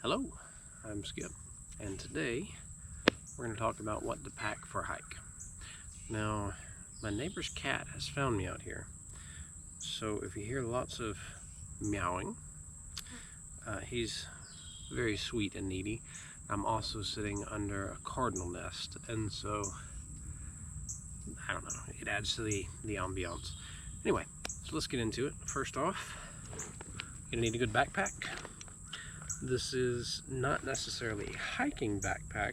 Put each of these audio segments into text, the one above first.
Hello, I'm Skip, and today we're going to talk about what to pack for a hike. Now, my neighbor's cat has found me out here, so if you hear lots of meowing, he's very sweet and needy. I'm also sitting under a cardinal nest, and so, I don't know, it adds to the ambiance. Anyway, so let's get into it. First off, you're going to need a good backpack. This is not necessarily a hiking backpack,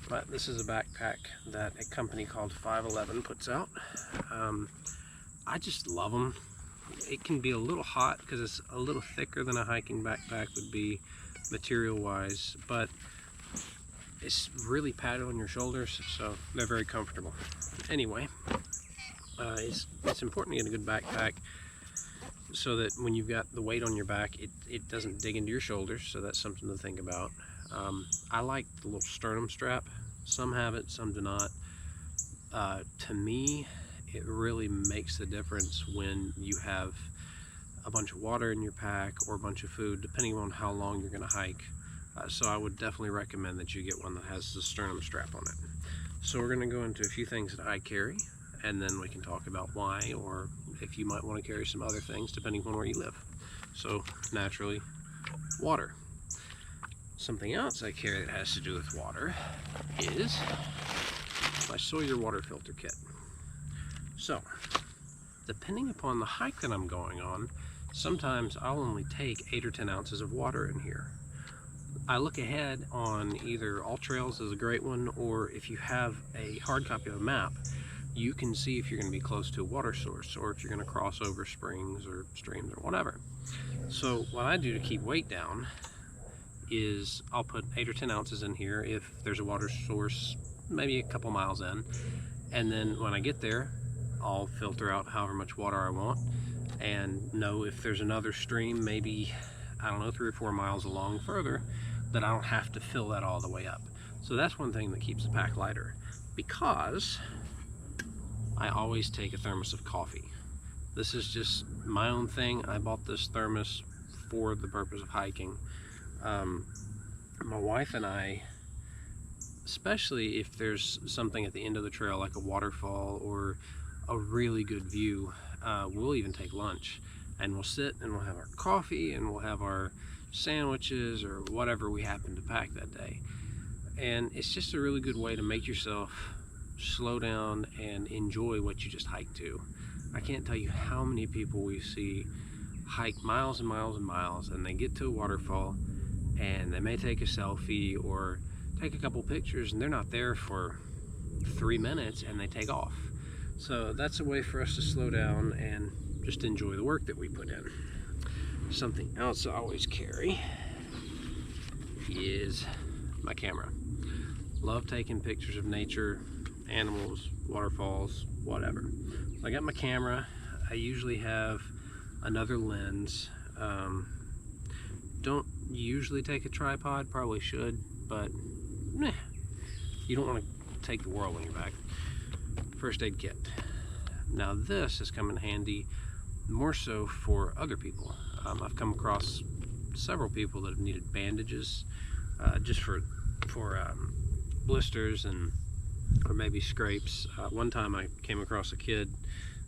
but this is a backpack that a company called 511 puts out. I just love them. It can be a little hot because it's a little thicker than a hiking backpack would be material-wise, but it's really padded on your shoulders, so they're very comfortable. Anyway, it's important to get a good backpack so that when you've got the weight on your back, it doesn't dig into your shoulders, so that's something to think about. I like the little sternum strap. Some have it, some do not. To me, it really makes the difference when you have a bunch of water in your pack or a bunch of food, depending on how long you're going to hike. So I would definitely recommend that you get one that has the sternum strap on it. So we're going to go into a few things that I carry, and then we can talk about why, or if you might want to carry some other things depending on where you live. So naturally, water. Something else I carry that has to do with water is my Sawyer water filter kit. So, depending upon the hike that I'm going on, sometimes I'll only take 8 or 10 ounces of water in here. I look ahead on either AllTrails is a great one, or if you have a hard copy of a map, you can see if you're going to be close to a water source or if you're going to cross over springs or streams or whatever. So what I do to keep weight down is I'll put 8 or 10 ounces in here if there's a water source maybe a couple miles in, and then when I get there I'll filter out however much water I want and know if there's another stream maybe, I don't know, 3 or 4 miles along further, that I don't have to fill that all the way up. So that's one thing that keeps the pack lighter, because I always take a thermos of coffee. This is just my own thing. I bought this thermos for the purpose of hiking. My wife and I, especially if there's something at the end of the trail like a waterfall or a really good view, we'll even take lunch and we'll sit and we'll have our coffee and we'll have our sandwiches or whatever we happen to pack that day. And it's just a really good way to make yourself slow down and enjoy what you just hiked to. I can't tell you how many people we see hike miles and miles and miles, and they get to a waterfall and they may take a selfie or take a couple pictures, and they're not there for 3 minutes and they take off. So that's a way for us to slow down and just enjoy the work that we put in. Something else I always carry is my camera. Love taking pictures of nature, animals, waterfalls, whatever. I got my camera. I usually have another lens. Don't usually take a tripod, probably should, but you don't want to take the world on your back. First aid kit. Now this has come in handy more so for other people. I've come across several people that have needed bandages just for blisters and or maybe scrapes. One time I came across a kid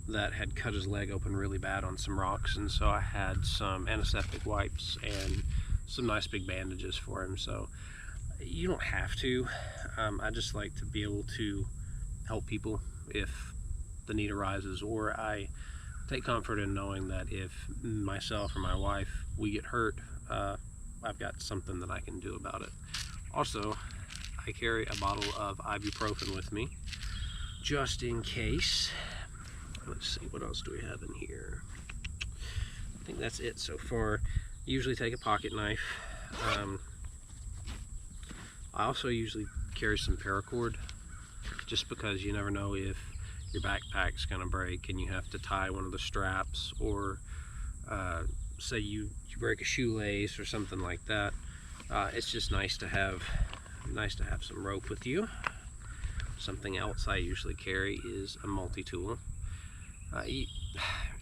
that had cut his leg open really bad on some rocks, and so I had some antiseptic wipes and some nice big bandages for him. So you don't have to. I just like to be able to help people if the need arises, or I take comfort in knowing that if myself or my wife, we get hurt, I've got something that I can do about it. Also, I carry a bottle of ibuprofen with me, just in case. Let's see, what else do we have in here? I think that's it so far. Usually take a pocket knife. I also usually carry some paracord, just because you never know if your backpack's gonna break and you have to tie one of the straps, or say you break a shoelace or something like that. It's just nice to have some rope with you. Something else I usually carry is a multi-tool. You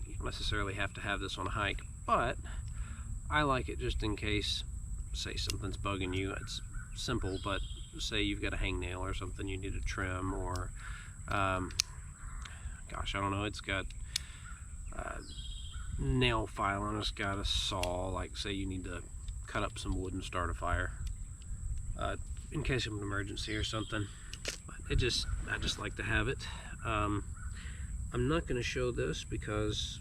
don't necessarily have to have this on a hike, but I like it just in case say something's bugging you. It's simple, but say you've got a hangnail or something you need to trim, or gosh, I don't know, it's got nail file on it's got a saw, like say you need to cut up some wood and start a fire in case of an emergency or something. I just like to have it. I'm not going to show this because,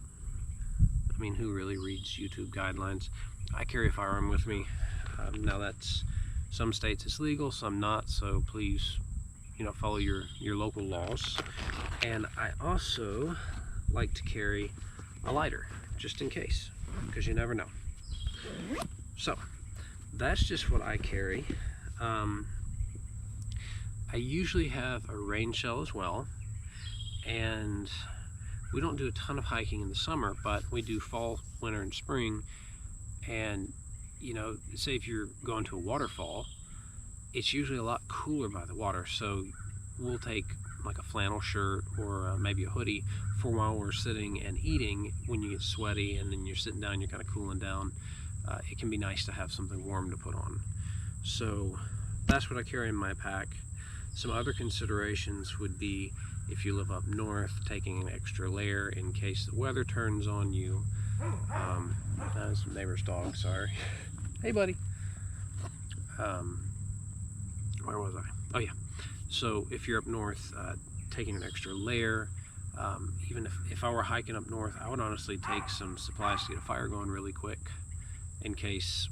I mean, who really reads YouTube guidelines? I carry a firearm with me. Now that's, some states it's legal, some not, so please, you know, follow your local laws. And I also like to carry a lighter, just in case, because you never know. So that's just what I carry. I usually have a rain shell as well, and we don't do a ton of hiking in the summer, but we do fall, winter, and spring. And you know, say if you're going to a waterfall, it's usually a lot cooler by the water, so we'll take like a flannel shirt or maybe a hoodie for while we're sitting and eating. When you get sweaty and then you're sitting down, you're kind of cooling down, it can be nice to have something warm to put on. So that's what I carry in my pack. Some other considerations would be, if you live up north, taking an extra layer in case the weather turns on you. That's the neighbor's dog, sorry. Hey buddy. Where was I? Oh yeah. So if you're up north, taking an extra layer, even if I were hiking up north, I would honestly take some supplies to get a fire going really quick, in case,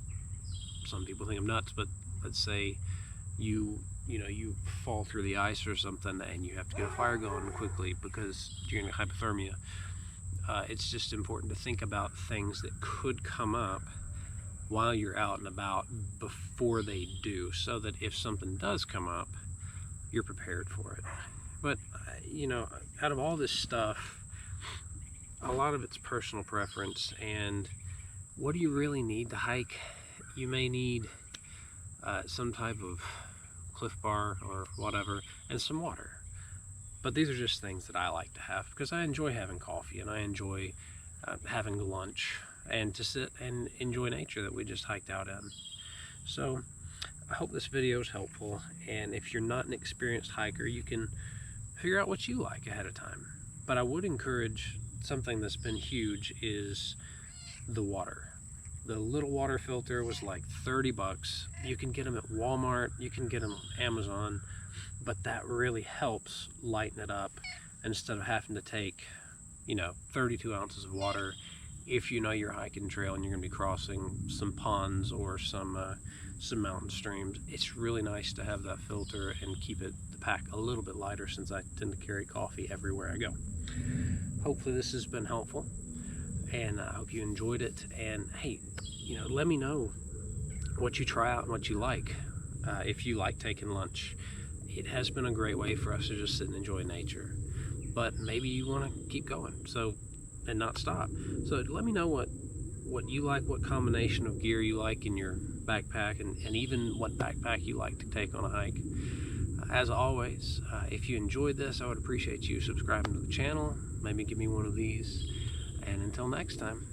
some people think I'm nuts, but let's say you fall through the ice or something and you have to get a fire going quickly because you're in hypothermia. It's just important to think about things that could come up while you're out and about before they do, so that if something does come up, you're prepared for it. But you know, out of all this stuff, a lot of it's personal preference. And what do you really need to hike? You may need some type of Cliff Bar or whatever, and some water. But these are just things that I like to have because I enjoy having coffee, and I enjoy having lunch, and to sit and enjoy nature that we just hiked out in. So I hope this video is helpful, and if you're not an experienced hiker, you can figure out what you like ahead of time. But I would encourage, something that's been huge is the water. The little water filter was like 30 bucks. You can get them at Walmart, you can get them on Amazon, but that really helps lighten it up instead of having to take, you know, 32 ounces of water if you know you're hiking trail and you're going to be crossing some ponds or some mountain streams. It's really nice to have that filter and keep the pack a little bit lighter, since I tend to carry coffee everywhere I go. Hopefully this has been helpful, and I hope you enjoyed it. And hey, you know, let me know what you try out and what you like. If you like taking lunch, it has been a great way for us to just sit and enjoy nature. But maybe you want to keep going, and not stop. So let me know what you like, what combination of gear you like in your backpack, and even what backpack you like to take on a hike. As always, if you enjoyed this, I would appreciate you subscribing to the channel. Maybe give me one of these. And until next time.